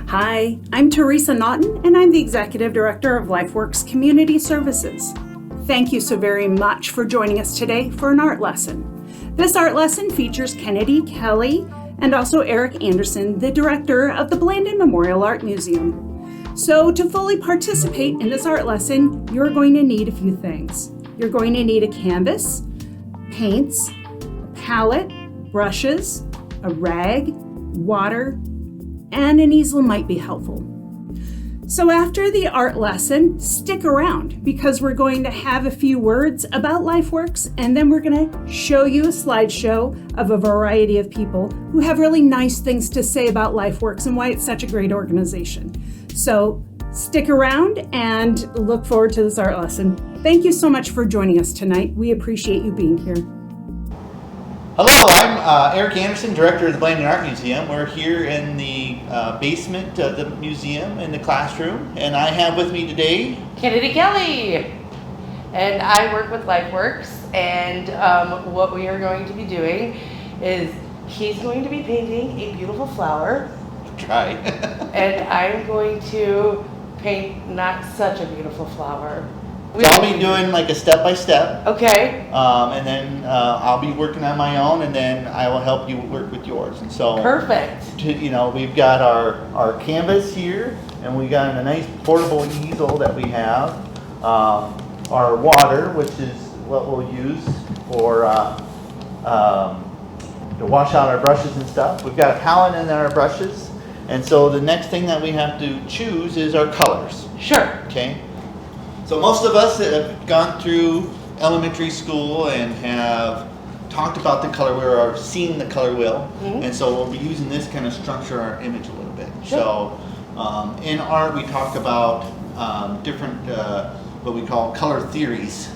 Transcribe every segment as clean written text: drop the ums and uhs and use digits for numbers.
Hi, I'm Teresa Naughton, and I'm the Executive Director of LifeWorks Community Services. Thank you so very much for joining us today for an art lesson. This art lesson features Kennedy, Kelley, and also Eric Anderson, the director of the Blanden Memorial Art Museum. So to fully participate in this art lesson, you're going to need a few things. You're going to need a canvas, paints, a palette, brushes, a rag, water, and an easel might be helpful. So after the art lesson, stick around because we're going to have a few words about LifeWorks, and then we're going to show you a slideshow of a variety of people who have really nice things to say about LifeWorks and why it's such a great organization. So stick around and look forward to this art lesson. Thank you so much for joining us tonight. We appreciate you being here. Hello, I'm Eric Anderson, Director of the Blanden Art Museum. We're here in the basement of the museum in the classroom, and I have with me today Kennedy Kelley, and I work with LifeWorks, and what we are going to be doing is he's going to be painting a beautiful flower. Try. And I'm going to paint not such a beautiful flower. So I'll be doing like a step-by-step. Okay. And then I'll be working on my own, and then I will help you work with yours. And so, perfect. We've got our canvas here, and we got a nice portable easel that we have. Our water, which is what we'll use for to wash out our brushes and stuff. We've got a palette and our brushes, and so the next thing that we have to choose is our colors. Sure. Okay. So most of us have gone through elementary school and have talked about the color wheel or seen the color wheel, and so we'll be using this kind of structure our image a little bit. Sure. So in art we talk about different what we call color theories,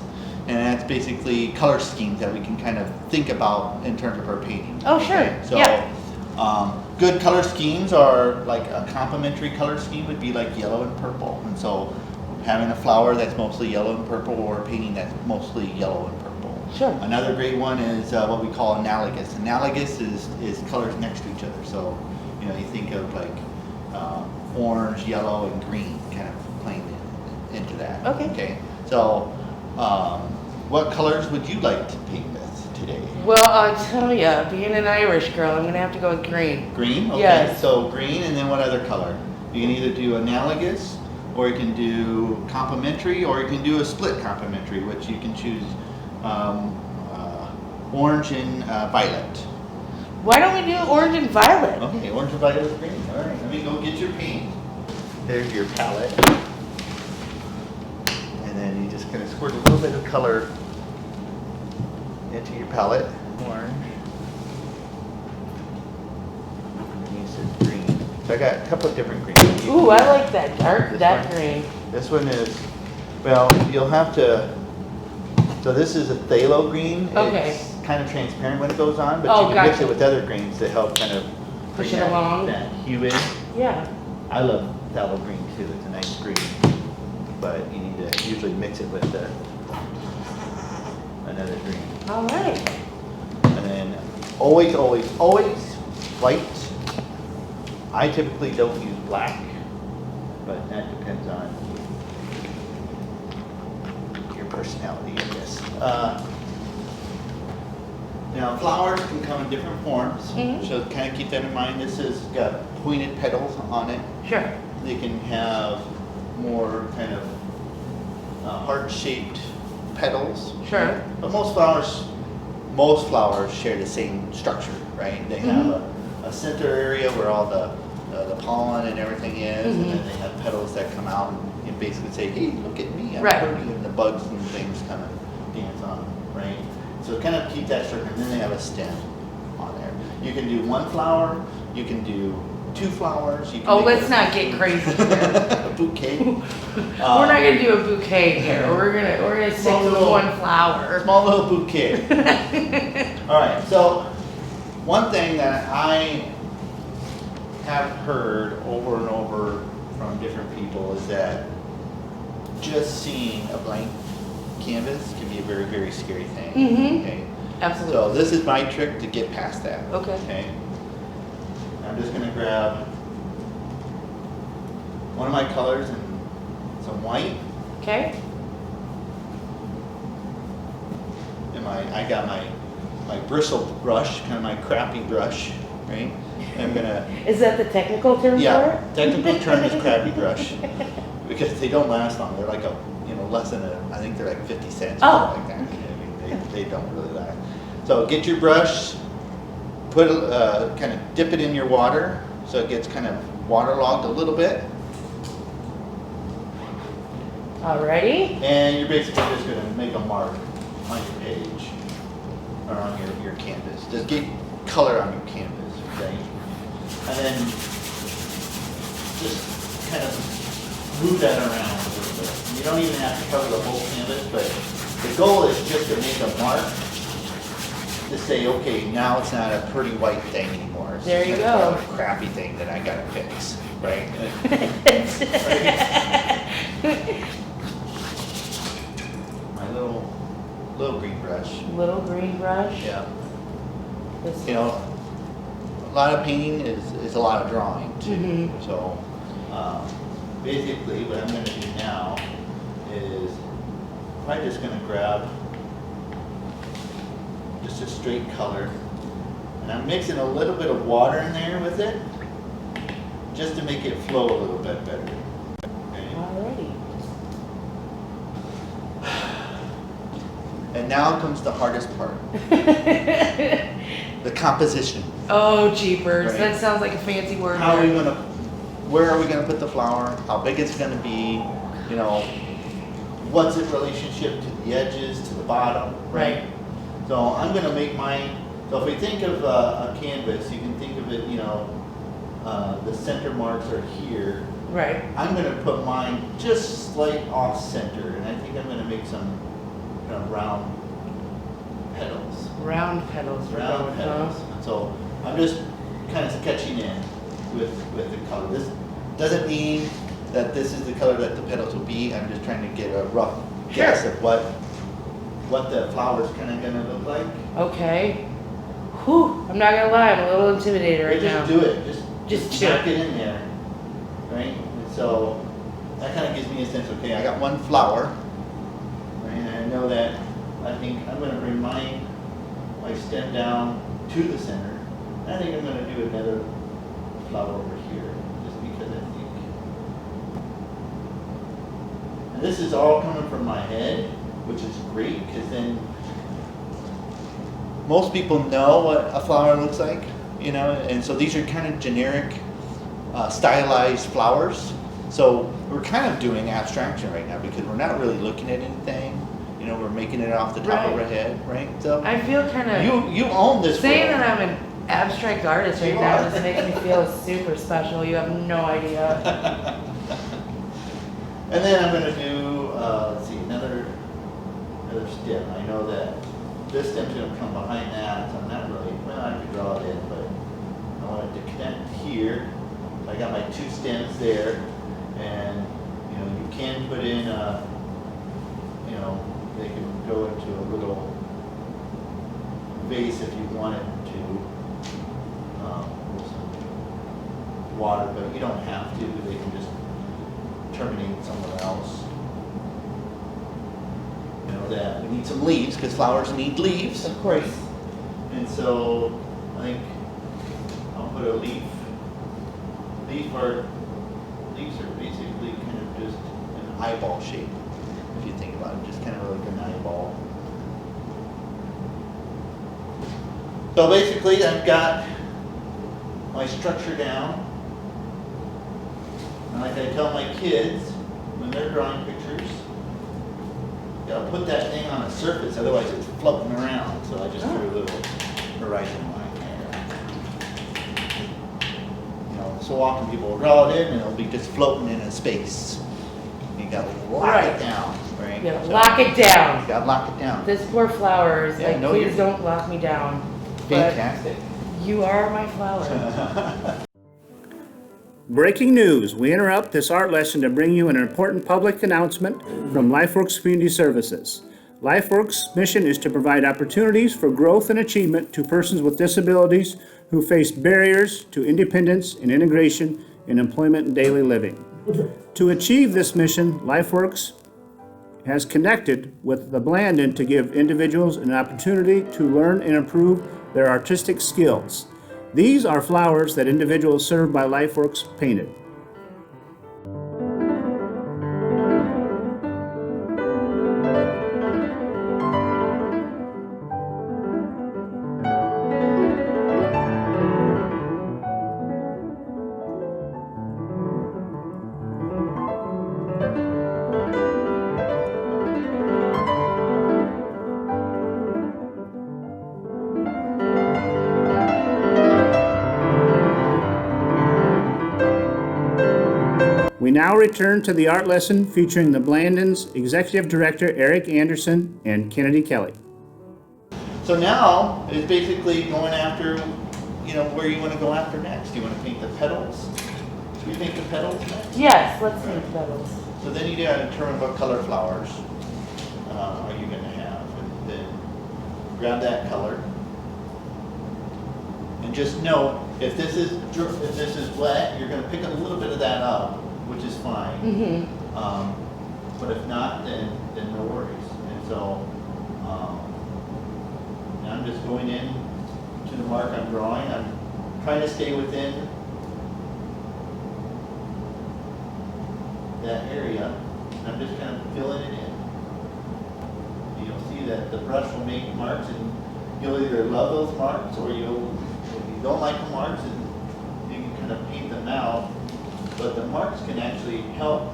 and that's basically color schemes that we can kind of think about in terms of our painting. Oh, sure. Okay? So good color schemes are like a complementary color scheme would be like yellow and purple, and so having a flower that's mostly yellow and purple, or a painting that's mostly yellow and purple. Sure. Another great one is what we call analogous. Analogous is colors next to each other. So, you think of like orange, yellow, and green kind of playing into that. Okay. Okay. So, what colors would you like to paint with today? Well, I'll tell you, being an Irish girl, I'm going to have to go with green. Green? Okay. Yes. So green, and then what other color? You can either do analogous, or you can do complementary, or you can do a split complementary, which you can choose orange and violet. Why don't we do orange and violet? Okay, orange and violet is green. All right, let me go get your paint. There's your palette. And then you just kind of squirt a little bit of color into your palette. Orange. Underneath is green. So I got a couple of different greens. Ooh, I like that dark green. This one is, well, you'll have to, so this is a phthalo green. Okay. It's kind of transparent when it goes on, but Oh, you can mix gotcha. it with other greens to help kind of Push bring it along. that hue in. Yeah. I love phthalo green too, it's a nice green, but you need to usually mix it with another green. All right. And then always, always, always white. I typically don't use black, but that depends on your personality, I guess. Now, flowers can come in different forms, so kind of keep that in mind. This has got pointed petals on it. Sure. They can have more kind of heart-shaped petals. Sure. Right? But most flowers share the same structure, right? They have a center area where all the pollen and everything is, and then they have petals that come out and basically say, "Hey, look at me, I'm pretty," and the bugs and things kind of dance on, right? So kind of keep that structure, and then they have a stem on there. You can do one flower, you can do two flowers. You can let's not get crazy here. a bouquet. We're not gonna do a bouquet here. We're gonna stick to one flower. Small little bouquet. All right. So one thing that I have heard over and over from different people is that just seeing a blank canvas can be a very, very scary thing. Okay. Absolutely. So this is my trick to get past that. Okay. Okay. I'm just going to grab one of my colors and some white. Okay. And I got my bristle brush, kind of my crappy brush, right? And I'm gonna. Is that the technical term for Yeah, it? technical term is crappy brush because they don't last long. They're like less than I think they're like 50 cents or Oh. something like that. I mean, they don't really last. So get your brush, put kind of dip it in your water so it gets kind of waterlogged a little bit. Alrighty. And you're basically just going to make a mark on your page or on your canvas. Just get color on your canvas, okay? And then just kind of move that around a little bit. You don't even have to cover the whole canvas, but the goal is just to make a mark to say, okay, now it's not a pretty white thing anymore. It's There just you kind of go. a crappy thing that I gotta fix, right? My little green brush. Little green brush. Yeah. This- You know, a lot of painting is a lot of drawing too. Mhm. So basically what I'm going to do now is I'm just going to grab just a straight color and I'm mixing a little bit of water in there with it just to make it flow a little bit better. Okay. Alrighty. And now comes the hardest part, the composition. Oh, jeepers. Right. That sounds like a fancy word. How are we there. where are we gonna put the flower? How big it's gonna be? You know, what's its relationship to the edges, to the bottom, right? So I'm gonna make mine. So if we think of a canvas, you can think of it. The center marks are here. Right. I'm gonna put mine just slight off center, and I think I'm gonna make some kind of round petals. Round petals. we're Round going, petals. And so I'm just kind of sketching in with the color. This doesn't mean that this is the color that the petals will be. I'm just trying to get a rough guess of what the flower's kind of gonna look like. huh? Okay. Whew. I'm not gonna lie. I'm a little intimidated right just now. do it. Just knock it in there, right? And so that kind of gives me a sense. Okay, I got one flower, right? And I know that. I think I'm gonna bring my stem down to the center. I think I'm gonna do another flower over here, just because I think. And this is all coming from my head, which is great, because then most people know what a flower looks like, and so these are kind of generic, stylized flowers. So we're kind of doing abstraction right now because we're not really looking at anything. We're making it off the top of our head, right? So I feel kind of. you own this Saying world. that I'm an abstract artist right You now are. just makes me feel super special. You have no idea. And then I'm going to do, let's see, another stem. I know that this stem's going to come behind that, so I'm not really, I could draw it in, but I want it to connect here. So I got my two stems there, and you can put in, they can go into a little vase if you wanted to, with some water, but you don't have to. They can just terminate somewhere else. That we need some leaves because flowers need leaves. Of course. And so I think I'll put a leaf. Leaves are basically kind of just an eyeball shape. If you think about it, just kind of like an eyeball. So basically I've got my structure down. And like I tell my kids when they're drawing pictures, you gotta put that thing on a surface, otherwise it's floating around. So I just drew a little horizon line there. So often people will draw it in and it'll be just floating in a space. You gotta lock it down, right? You gotta So lock it down. You gotta lock it down. This poor flower is Yeah, like, no, please you're- don't lock me down. Fantastic. But you are my flower. Breaking news, we interrupt this art lesson to bring you an important public announcement from LifeWorks Community Services. LifeWorks' mission is to provide opportunities for growth and achievement to persons with disabilities who face barriers to independence and integration in employment and daily living. To achieve this mission, LifeWorks has connected with the Blanden to give individuals an opportunity to learn and improve their artistic skills. These are flowers that individuals served by LifeWorks painted. We now return to the art lesson featuring the Blanden's Executive Director Eric Anderson and Kennedy Kelley. So now it's basically going after, where you want to go after next. Do you want to paint the petals? Should we paint the petals next? Yes, let's paint petals. So then you got to determine what color flowers are you going to have. And then grab that color. And just know, if this is wet, you're going to pick a little bit of that up, which is fine. Mm-hmm. But if not, then no worries. And so now I'm just going in to the mark I'm drawing. I'm trying to stay within that area. I'm just kind of filling it in. And you'll see that the brush will make marks, and you'll either love those marks, or if you don't like the marks, and you can kind of paint them out. But the marks can actually help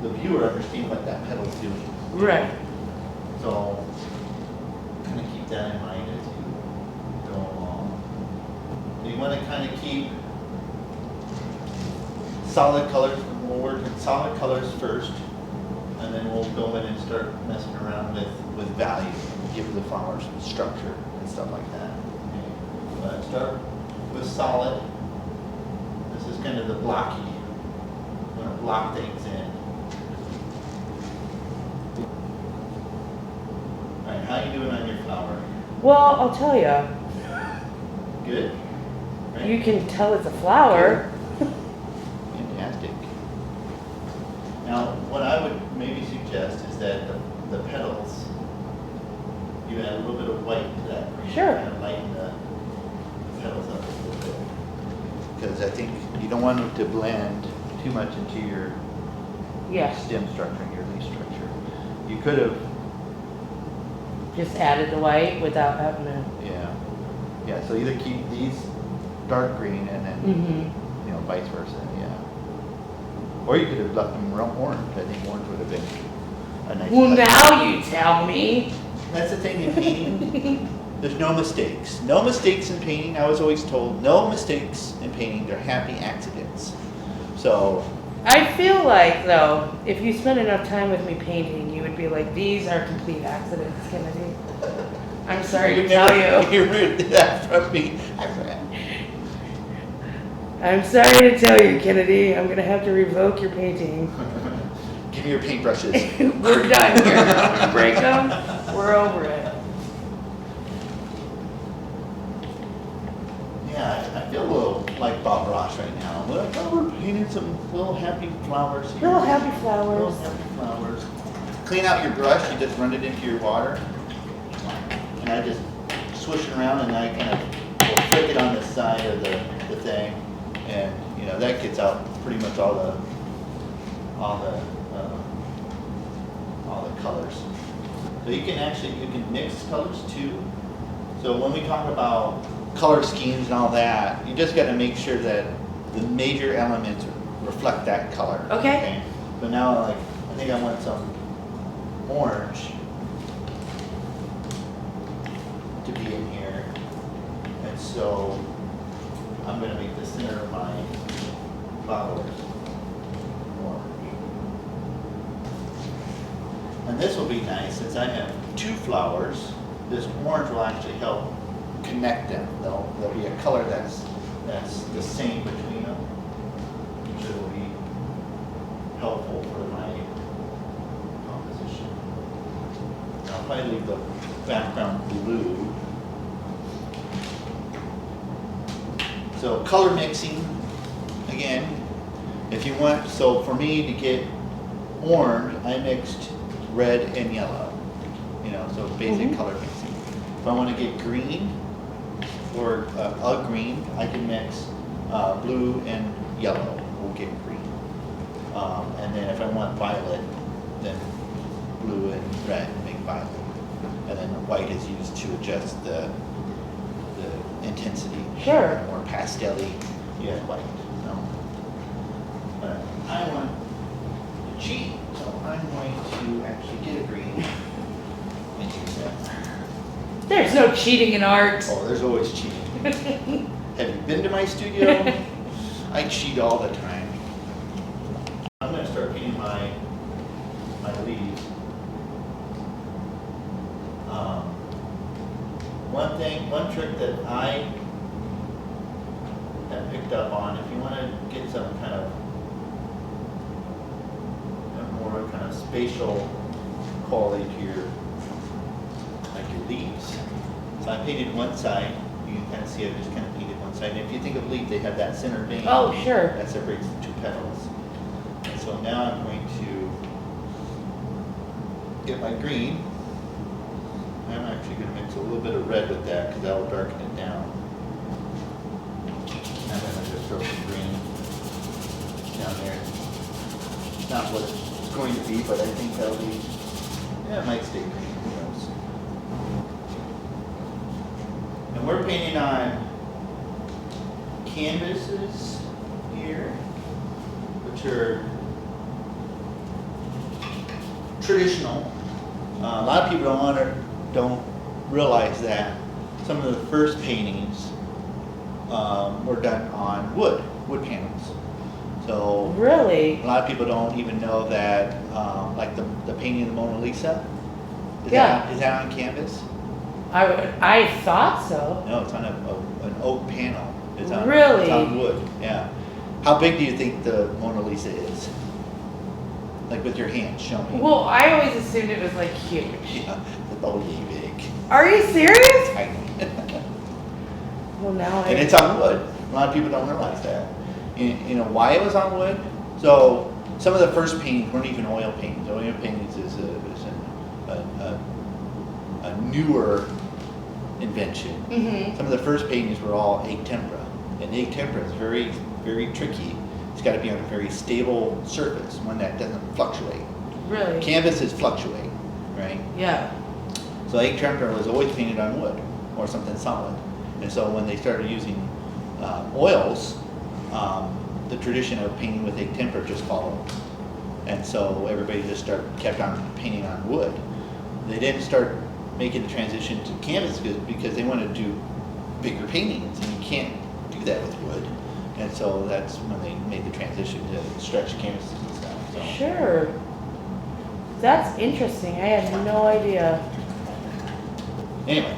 the viewer understand what that petal's doing. Right. So kind of keep that in mind as you go along. So you want to kind of keep solid colors. We'll work in solid colors first, and then we'll go in and start messing around with value, give the flowers some structure and stuff like that. Okay. But start with solid. This is kind of the blocky. You want to block things in. All right, how you doing on your flower? Well, I'll tell you. Good? Right? You can tell it's a flower. Fantastic. Now, what I would maybe suggest is that the petals, you add a little bit of white to that. Sure. Kind of lighten the petals up a little bit. Because I think you don't want them to blend too much into your stem structure and your leaf structure. You could have Just added the white without having to. Yeah, so either keep these dark green and then, Mm-hmm. vice versa, yeah. Or you could have left them orange. I think orange would have been a nice Well, touch. now you tell me. That's the thing in painting. There's no mistakes. No mistakes in painting. I was always told, no mistakes in painting. They're happy accidents. So. I feel like, though, if you spend enough time with me painting, you would be like, these are complete accidents, Kennedy. I'm sorry to tell you. You ruined that from me. I'm sorry to tell you, Kennedy. I'm going to have to revoke your painting. Give me your paintbrushes. We're done here. Break them. We're over it. Yeah, I feel a little like Bob Ross right now. We're painting some little happy flowers here. Little happy flowers. Little happy flowers. Clean out your brush. You just run it into your water. And I just swish it around, and I kind of will flick it on the side of the thing. And, that gets out pretty much all the colors. So you can mix colors too. So when we talk about color schemes and all that, you just got to make sure that the major elements reflect that color. Okay. So now, I think I want some orange to be in here, and so I'm going to make the center of my flowers orange. And this will be nice, since I have two flowers. This orange will actually help connect them. There'll be a color that's the same between them, which will be helpful for my composition. I'll probably leave the background blue. So color mixing, again, If you want, so for me to get orange, I mixed red and yellow. You know, so basic color mixing. If I want to get green, or a green, I can mix blue and yellow. We'll get green. And then if I want violet, then blue and red make violet. And then white is used to adjust the intensity. Sure. More pastel-y, you have white. So, but I want to cheat, so I'm going to actually get a green and use that. There's no cheating in art. Oh, there's always cheating. Have you been to my studio? I cheat all the time. I'm going to start painting my leaves. One trick that I have picked up on, if you want to get some kind of more kind of spatial quality to your leaves. So I painted one side. You can kind of see I just kind of painted one side. And if you think of leaf, they have that center vein. Oh, sure. That separates the two petals. And so now I'm going to get my green. I'm actually going to mix a little bit of red with that because that will darken it down. And then I just throw some green down there. Not what it's going to be, but I think that'll be, yeah, it might stay green. Who knows? And we're painting on canvases here, which are traditional. A lot of people don't realize that some of the first paintings were done on wood panels. So Really? a lot of people don't even know that, like the painting of the Mona Lisa. Is Yeah. that on canvas? I thought so. No, it's on an oak panel. It's on, Really? It's on wood. Yeah. How big do you think the Mona Lisa is? Like with your hand, show me. Well, I always assumed it was like huge. Yeah, it's all yay big. Are you serious? Tiny. Well, now And it's on wood. A lot of people don't realize that. You know why it was on wood? So some of the first paintings weren't even oil paintings. Oil paintings is a newer invention. Mm-hmm. Some of the first paintings were all egg tempera, and egg tempera is very, very tricky. It's got to be on a very stable surface, one that doesn't fluctuate. Really? Canvases fluctuate, right? Yeah. So egg tempera was always painted on wood or something solid. And so when they started using oils, the tradition of painting with egg tempera just followed. And so everybody just kept on painting on wood. They didn't start making the transition to canvas because they wanted to do bigger paintings, and you can't do that with wood. And so that's when they made the transition to stretch canvases and stuff. So. Sure. That's interesting. I had no idea. Anyway,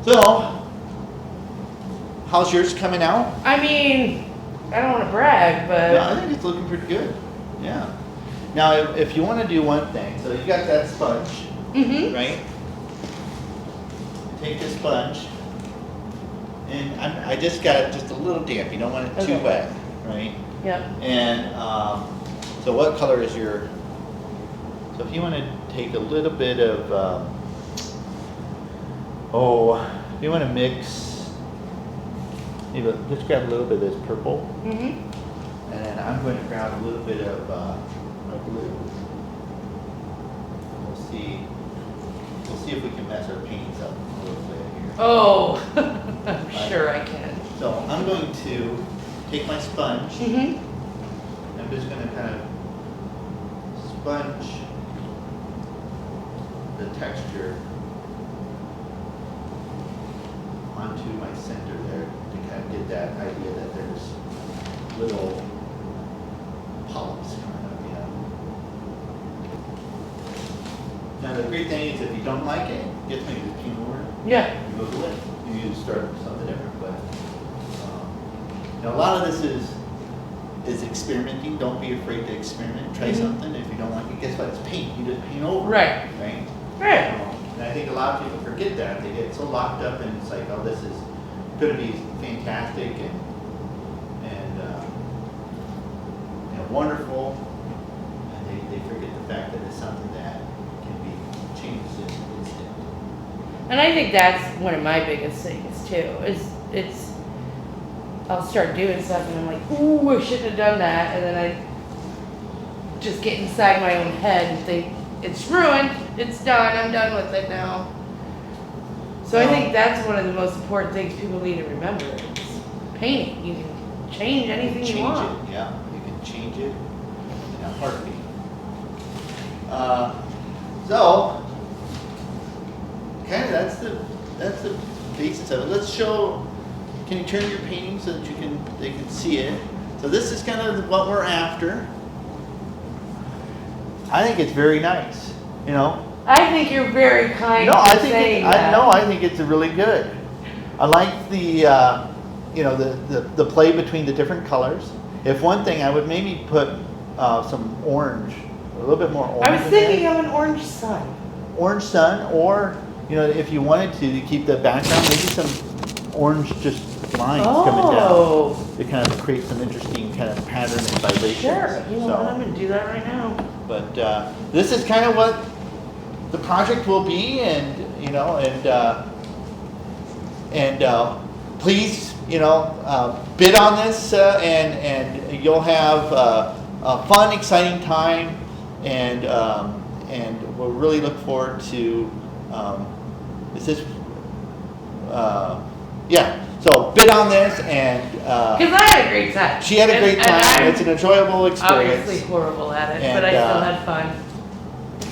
so how's yours coming out? I mean, I don't want to brag, but Yeah, I think it's looking pretty good. Yeah. Now, if you want to do one thing, so you got that sponge, mm-hmm. right? Take this sponge, and I just got it just a little damp. You don't want it too Okay. wet, right? Yep. And so what color is your, so if you want to take a little bit of, if you want to mix, maybe just grab a little bit of this purple, Mm-hmm. and then I'm going to grab a little bit of blue. We'll see if we can mess our paintings up a little bit here. Oh, I'm sure I can. So I'm going to take my sponge. Mm-hmm. I'm just going to kind of sponge the texture onto my center there to kind of get that idea that there's little polyps coming up, you know. Now the great thing is if you don't like it, just maybe just paint over it. Yeah. You go away. You start with something different. But a lot of this is experimenting. Don't be afraid to experiment. Try Mm-hmm. something. If you don't like it, guess what? It's paint. You just paint over Right. it. Right. Right. And I think a lot of people forget that. They get so locked up and it's like, oh, this is going to be fantastic and wonderful, and they forget the fact that it's something that can be changed in an instant. And I think that's one of my biggest things too, is I'll start doing stuff and I'm like, ooh, I shouldn't have done that. And then I just get inside my own head and think, it's ruined, it's done, I'm done with it now. So I think that's one of the most important things people need to remember. It's painting. You can change anything you want. Change it, yeah. You can change it in a heartbeat. So, kind of that's the basis of it. Let's show. Can you turn your painting so that they can see it? So this is kind of what we're after. I think it's very nice. You know. I think you're very kind. No, for I think saying that. I think it's really good. I like the the play between the different colors. If one thing, I would maybe put some orange, a little bit more orange. I was thinking of an orange sun. Orange sun, or if you wanted to keep the background, maybe some orange just lines coming down to kind of create some interesting kind of pattern and vibrations. Sure, you know what, I'm going to do that right now. But this is kind of what the project will be, and please bid on this, and you'll have a fun, exciting time, and we'll really look forward to so bid on this, and because I had a great time. She had a great time. It's an enjoyable experience. Obviously horrible at it, And, but I still had fun.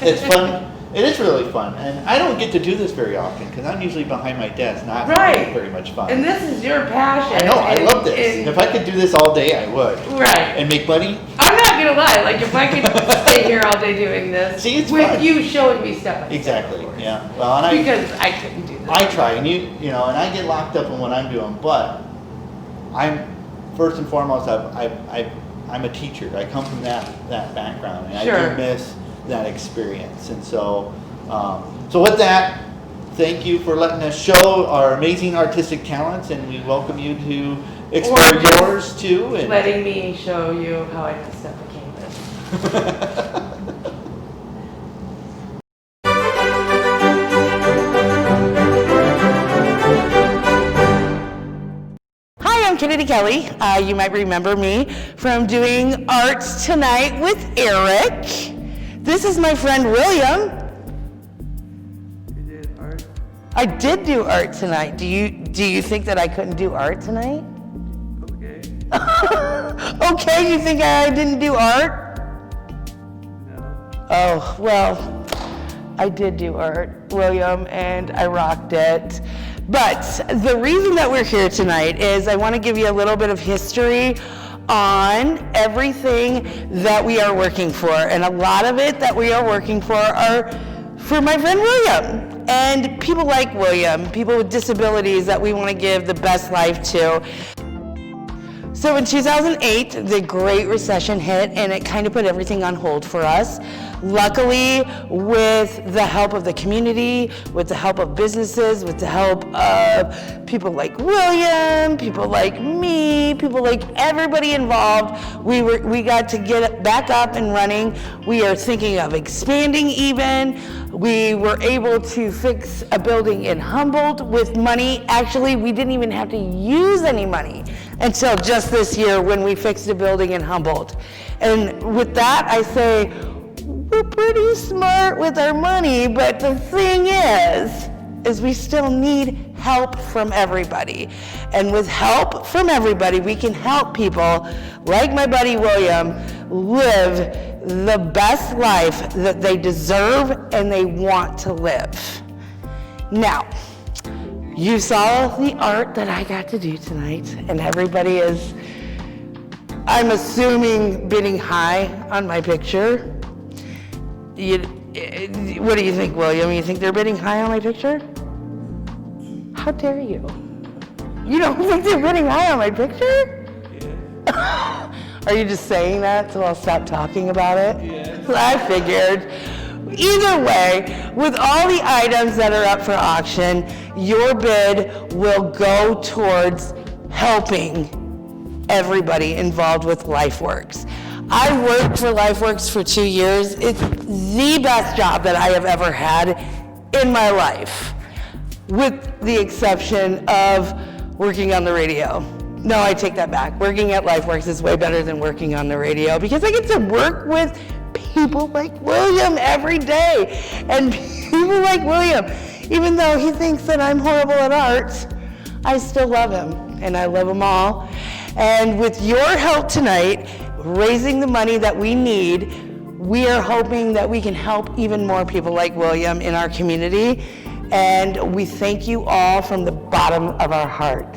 It's fun. It is really fun, and I don't get to do this very often because I'm usually behind my desk, not having very much fun. And this is your passion. I know, I love this. If I could do this all day, I would. Right. And make money. I'm not gonna lie. Like if I could stay here all day doing this, See, it's with fun. you showing me step by step. Exactly. Yeah. Well, and Because I couldn't do this. I try, and and I get locked up in what I'm doing, but I'm first and foremost, I'm a teacher. I come from that background, and Sure. I do miss that experience, and so with that, thank you for letting us show our amazing artistic talents, and we welcome you to explore yours too. And letting me show you how I messed up the canvas. Hi, I'm Kelley. You might remember me from doing Arts Tonight with Eric. This is my friend William. You did art? I did do art tonight. Do you think that I couldn't do art tonight? Okay. Okay, you think I didn't do art? No. Oh, well, I did do art, William, and I rocked it. But the reason that we're here tonight is I want to give you a little bit of history on everything that we are working for. And a lot of it that we are working for are for my friend William. And people like William, people with disabilities that we want to give the best life to. So in 2008, the Great Recession hit and it kind of put everything on hold for us. Luckily, with the help of the community, with the help of businesses, with the help of people like William, people like me, people like everybody involved, we got to get it back up and running. We are thinking of expanding even. We were able to fix a building in Humboldt with money. Actually, we didn't even have to use any money until just this year when we fixed a building in Humboldt. And with that, I say, we're pretty smart with our money, but the thing is we still need help from everybody. And with help from everybody, we can help people like my buddy William live the best life that they deserve and they want to live. Now, you saw the art that I got to do tonight, and everybody is, I'm assuming, bidding high on my picture. What do you think, William? You think they're bidding high on my picture? How dare you? You don't think they're bidding high on my picture? Yeah. Are you just saying that so I'll stop talking about it? Yeah. I figured. Either way, with all the items that are up for auction, your bid will go towards helping everybody involved with LifeWorks. I worked for LifeWorks for 2 years. It's the best job that I have ever had in my life, with the exception of working on the radio. No, I take that back. Working at LifeWorks is way better than working on the radio because I get to work with people like William every day. And people like William, even though he thinks that I'm horrible at art, I still love him, and I love them all. And with your help tonight, raising the money that we need, we are hoping that we can help even more people like William in our community. And we thank you all from the bottom of our heart.